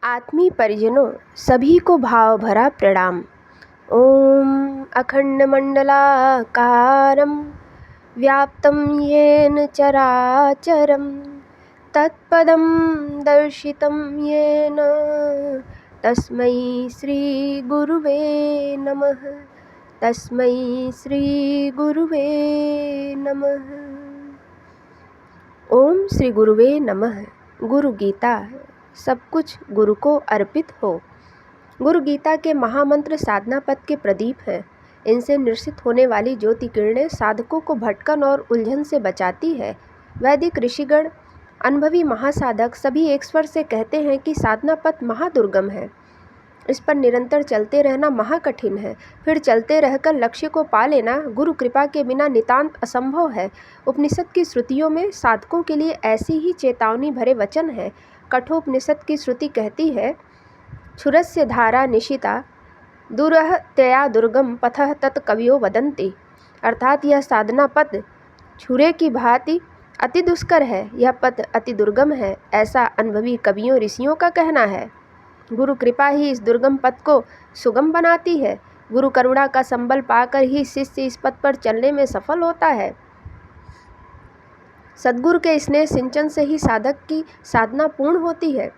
आत्मीय परिजनों सभी को भाव भरा प्रणाम। ओम अखंडमंडलाकारं व्याप्तं येन चराचरं तत्पदं दर्शितं येन तस्मै श्री गुरुवे नमः। तस्मै श्री गुरुवे नमः। ओम श्री गुरुवे नमः। गुरु गीता, सब कुछ गुरु को अर्पित हो। गुरु गीता के महामंत्र साधना पथ के प्रदीप हैं। इनसे निर्सित होने वाली ज्योति किरणें साधकों को भटकन और उलझन से बचाती है। वैदिक ऋषिगण, अनुभवी महासाधक सभी एक स्वर से कहते हैं कि साधना पथ महादुर्गम है। इस पर निरंतर चलते रहना महाकठिन है। फिर चलते रहकर लक्ष्य को पा लेना गुरु कृपा के बिना नितांत असंभव है। उपनिषद की श्रुतियों में साधकों के लिए ऐसी ही चेतावनी भरे वचन है। कठोपनिषद की श्रुति कहती है, क्षुरस्य धारा निशिता दुरह तया दुर्गम पथः तत् कवियो वदन्ति। अर्थात यह साधना पथ छुरे की भांति अति दुष्कर है, यह पथ अति दुर्गम है, ऐसा अनुभवी कवियों ऋषियों का कहना है। गुरु कृपा ही इस दुर्गम पथ को सुगम बनाती है। गुरु करुणा का संबल पाकर ही शिष्य इस पथ पर चलने में सफल होता है। सद्गुरु के स्नेह सिंचन से ही साधक की साधना पूर्ण होती है।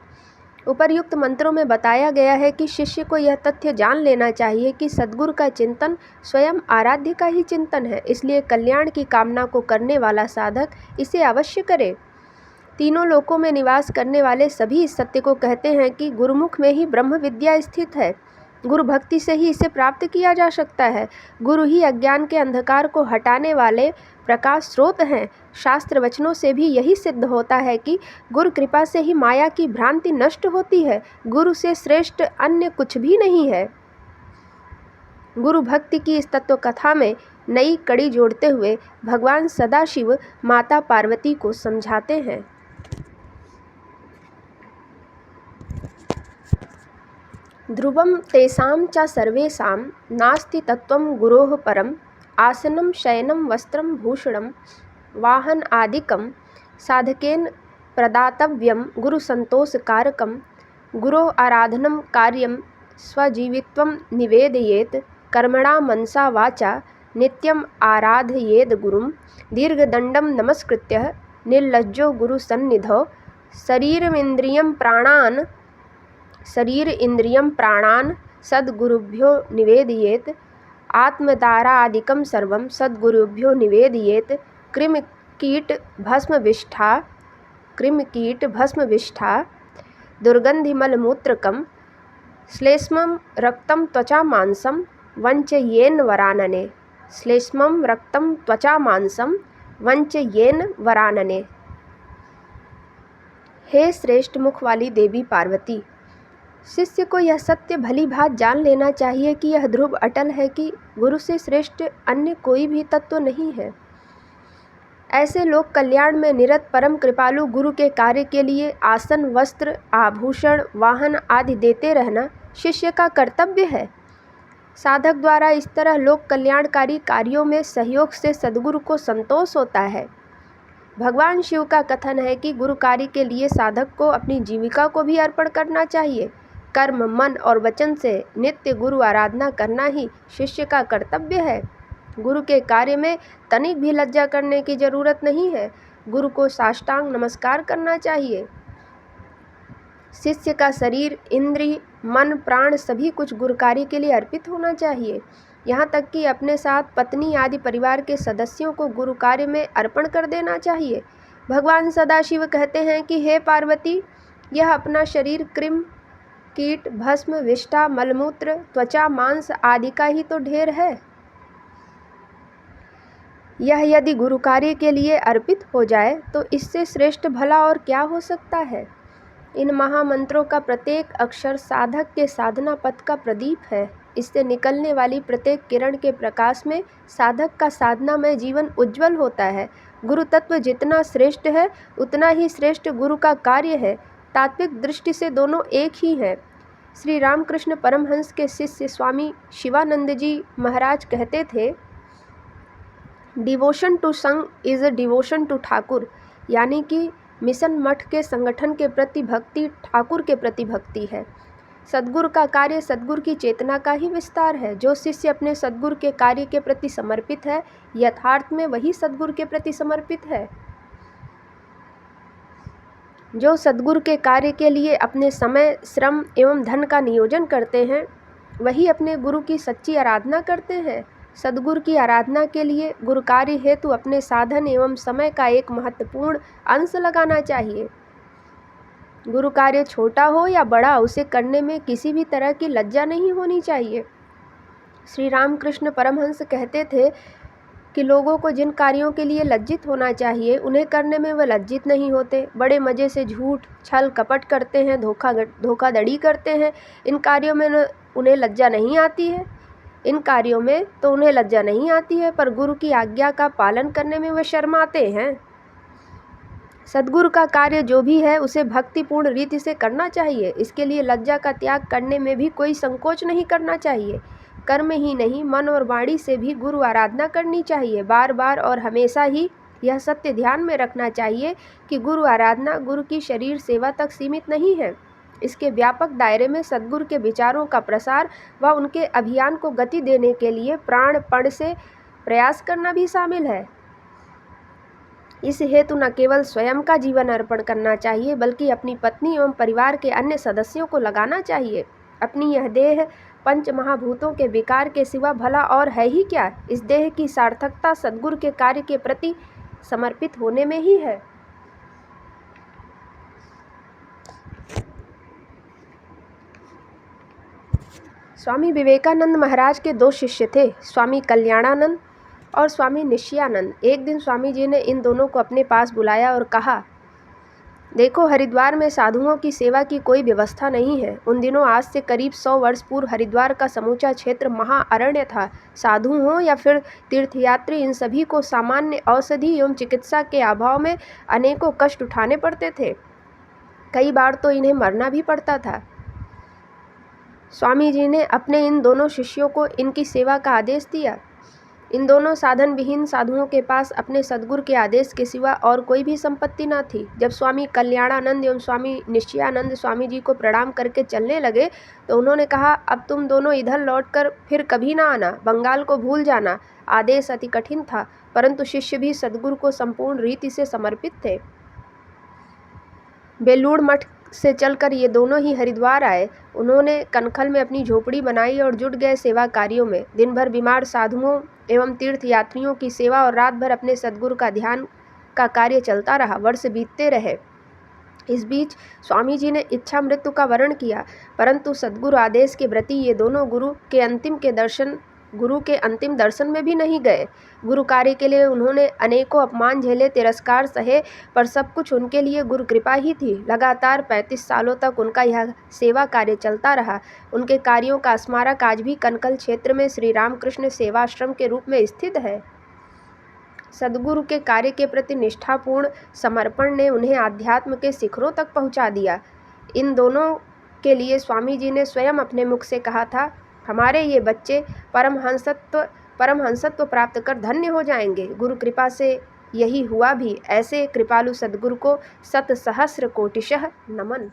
उपर्युक्त मंत्रों में बताया गया है कि शिष्य को यह तथ्य जान लेना चाहिए कि सद्गुरु का चिंतन स्वयं आराध्य का ही चिंतन है। इसलिए कल्याण की कामना को करने वाला साधक इसे अवश्य करे। तीनों लोकों में निवास करने वाले सभी इस सत्य को कहते हैं कि गुरुमुख में ही ब्रह्म विद्या स्थित है। गुरु भक्ति से ही इसे प्राप्त किया जा सकता है। गुरु ही अज्ञान के अंधकार को हटाने वाले प्रकाश स्रोत हैं। शास्त्र वचनों से भी यही सिद्ध होता है कि गुरु कृपा से ही माया की भ्रांति नष्ट होती है। गुरु से श्रेष्ठ अन्य कुछ भी नहीं है। गुरु भक्ति की इस तत्व कथा में नई कड़ी जोड़ते हुए भगवान सदाशिव माता पार्वती को समझाते हैं। ध्रुवं तेषां च सर्वेषां नास्ति तत्त्वं गुरोः परम् आसनं शयनं वस्त्रं भूषणं वाहन आदिकं साधकेन प्रदातव्यं गुरुसन्तोषकारकं गुरोः आराधनं कार्यं स्वजीवित्वं निवेदयेत् कर्मणा मनसा वाचा नित्यम् आराधयेद् गुरुं दीर्घदण्डं नमस्कृत्य निर्लज्जो गुरुसन्निधौ शरीर इंद्रियं प्राणान् सद्गुरुभ्यो निवेदयेत् आत्मदारादिकं सर्वं सद्गुरुभ्यो निवेदयेत् कृमिकीट भस्मविष्ठा दुर्गन्धिमलमूत्रकं श्लेष्मं रक्तं त्वचा मांसं वञ्चयेन् वरानने। हे श्रेष्ठ मुख वाली देवी पार्वती, शिष्य को यह सत्य भली भांति जान लेना चाहिए कि यह ध्रुव अटल है कि गुरु से श्रेष्ठ अन्य कोई भी तत्व नहीं है। ऐसे लोक कल्याण में निरत परम कृपालु गुरु के कार्य के लिए आसन, वस्त्र, आभूषण, वाहन आदि देते रहना शिष्य का कर्तव्य है। साधक द्वारा इस तरह लोक कल्याणकारी कार्यों में सहयोग से सद्गुरु को संतोष होता है। भगवान शिव का कथन है कि गुरु कार्य के लिए साधक को अपनी जीविका को भी अर्पण करना चाहिए। कर्म, मन और वचन से नित्य गुरु आराधना करना ही शिष्य का कर्तव्य है। गुरु के कार्य में तनिक भी लज्जा करने की जरूरत नहीं है। गुरु को साष्टांग नमस्कार करना चाहिए। शिष्य का शरीर, इंद्रिय, मन, प्राण सभी कुछ गुरु कार्य के लिए अर्पित होना चाहिए। यहाँ तक कि अपने साथ पत्नी आदि परिवार के सदस्यों को गुरु कार्य में अर्पण कर देना चाहिए। भगवान सदाशिव कहते हैं कि हे पार्वती, यह अपना शरीर कृमि, कीट, भस्म, विष्ठा, मलमूत्र, त्वचा, मांस आदि का ही तो ढेर है। यह यदि गुरु कार्य के लिए अर्पित हो जाए तो इससे श्रेष्ठ भला और क्या हो सकता है। इन महामंत्रों का प्रत्येक अक्षर साधक के साधना पथ का प्रदीप है। इससे निकलने वाली प्रत्येक किरण के प्रकाश में साधक का साधना में जीवन उज्जवल होता है। गुरु तत्व जितना श्रेष्ठ है उतना ही श्रेष्ठ गुरु का कार्य है। तात्विक दृष्टि से दोनों एक ही हैं। श्री रामकृष्ण परमहंस के शिष्य स्वामी शिवानंद जी महाराज कहते थे, devotion to Sangha is a devotion to Thakur, यानी कि मिशन मठ के संगठन के प्रति भक्ति ठाकुर के प्रति भक्ति है। सद्गुरु का कार्य सद्गुरु की चेतना का ही विस्तार है। जो शिष्य अपने सद्गुरु के कार्य के प्रति समर्पित है, यथार्थ में वही सद्गुरु के प्रति समर्पित है। जो सद्गुरु के कार्य के लिए अपने समय, श्रम एवं धन का नियोजन करते हैं, वही अपने गुरु की सच्ची आराधना करते हैं। सद्गुरु की आराधना के लिए गुरु कार्य हेतु अपने साधन एवं समय का एक महत्वपूर्ण अंश लगाना चाहिए। गुरु कार्य छोटा हो या बड़ा, उसे करने में किसी भी तरह की लज्जा नहीं होनी चाहिए। श्री रामकृष्ण परमहंस कहते थे कि लोगों को जिन कार्यों के लिए लज्जित होना चाहिए, उन्हें करने में वे लज्जित नहीं होते। बड़े मज़े से झूठ, छल, कपट करते हैं, धोखाधड़ी करते हैं। इन कार्यों में उन्हें लज्जा नहीं आती है। पर गुरु की आज्ञा का पालन करने में वे शर्माते हैं। सद्गुरु का कार्य जो भी है, उसे भक्तिपूर्ण रीति से करना चाहिए। इसके लिए लज्जा का त्याग करने में भी कोई संकोच नहीं करना चाहिए। कर्म ही नहीं, मन और वाणी से भी गुरु आराधना करनी चाहिए। बार बार और हमेशा ही यह सत्य ध्यान में रखना चाहिए कि गुरु आराधना गुरु की शरीर सेवा तक सीमित नहीं है। इसके व्यापक दायरे में सद्गुरु के विचारों का प्रसार व उनके अभियान को गति देने के लिए प्राणपण से प्रयास करना भी शामिल है। इस हेतु न केवल स्वयं का जीवन अर्पण करना चाहिए, बल्कि अपनी पत्नी एवं परिवार के अन्य सदस्यों को लगाना चाहिए। अपनी यह देह पंच महाभूतों के विकार के सिवा भला और है ही क्या। इस देह की सार्थकता सद्गुरु के कार्य के प्रति समर्पित होने में ही है। स्वामी विवेकानंद महाराज के 2 शिष्य थे, स्वामी कल्याणानंद और स्वामी निश्चयानंद। एक दिन स्वामी जी ने इन दोनों को अपने पास बुलाया और कहा, देखो, हरिद्वार में साधुओं की सेवा की कोई व्यवस्था नहीं है। उन दिनों आज से करीब 100 वर्ष पूर्व हरिद्वार का समूचा क्षेत्र महाअरण्य था। साधु हों या फिर तीर्थयात्री, इन सभी को सामान्य औषधि एवं चिकित्सा के अभाव में अनेकों कष्ट उठाने पड़ते थे। कई बार तो इन्हें मरना भी पड़ता था। स्वामी जी ने अपने इन दोनों शिष्यों को इनकी सेवा का आदेश दिया। इन दोनों साधन विहीन साधुओं के पास अपने सद्गुरु के आदेश के सिवा और कोई भी संपत्ति न थी। जब स्वामी कल्याणानंद एवं स्वामी निश्चयानंद स्वामी जी को प्रणाम करके चलने लगे, तो उन्होंने कहा, अब तुम दोनों इधर लौटकर फिर कभी ना आना, बंगाल को भूल जाना। आदेश अति कठिन था, परंतु शिष्य भी सद्गुरु को संपूर्ण रीति से समर्पित थे। बेलूड़ मठ से चलकर ये दोनों ही हरिद्वार आए। उन्होंने कनखल में अपनी झोपड़ी बनाई और जुट गए सेवा कार्यों में। दिन भर बीमार साधुओं एवं तीर्थयात्रियों की सेवा और रात भर अपने सद्गुरु का ध्यान का कार्य चलता रहा। वर्ष बीतते रहे। इस बीच स्वामी जी ने इच्छा मृत्यु का वर्ण किया, परंतु सद्गुरु आदेश के प्रति ये दोनों गुरु के अंतिम दर्शन में भी नहीं गए। गुरु कार्य के लिए उन्होंने अनेकों अपमान झेले, तिरस्कार सहे, पर सब कुछ उनके लिए गुरु कृपा ही थी। लगातार 35 सालों तक उनका यह सेवा कार्य चलता रहा। उनके कार्यों का स्मारक आज भी कनकल क्षेत्र में श्री रामकृष्ण सेवाश्रम के रूप में स्थित है। सद्गुरु के कार्य के प्रति निष्ठापूर्ण समर्पण ने उन्हें आध्यात्म के शिखरों तक पहुंचा दिया। इन दोनों के लिए स्वामी जी ने स्वयं अपने मुख से कहा था, हमारे ये बच्चे परमहंसत्व प्राप्त कर धन्य हो जाएंगे। गुरु कृपा से यही हुआ भी। ऐसे कृपालु सद्गुरु को 100 सहस्र कोटिशः नमन।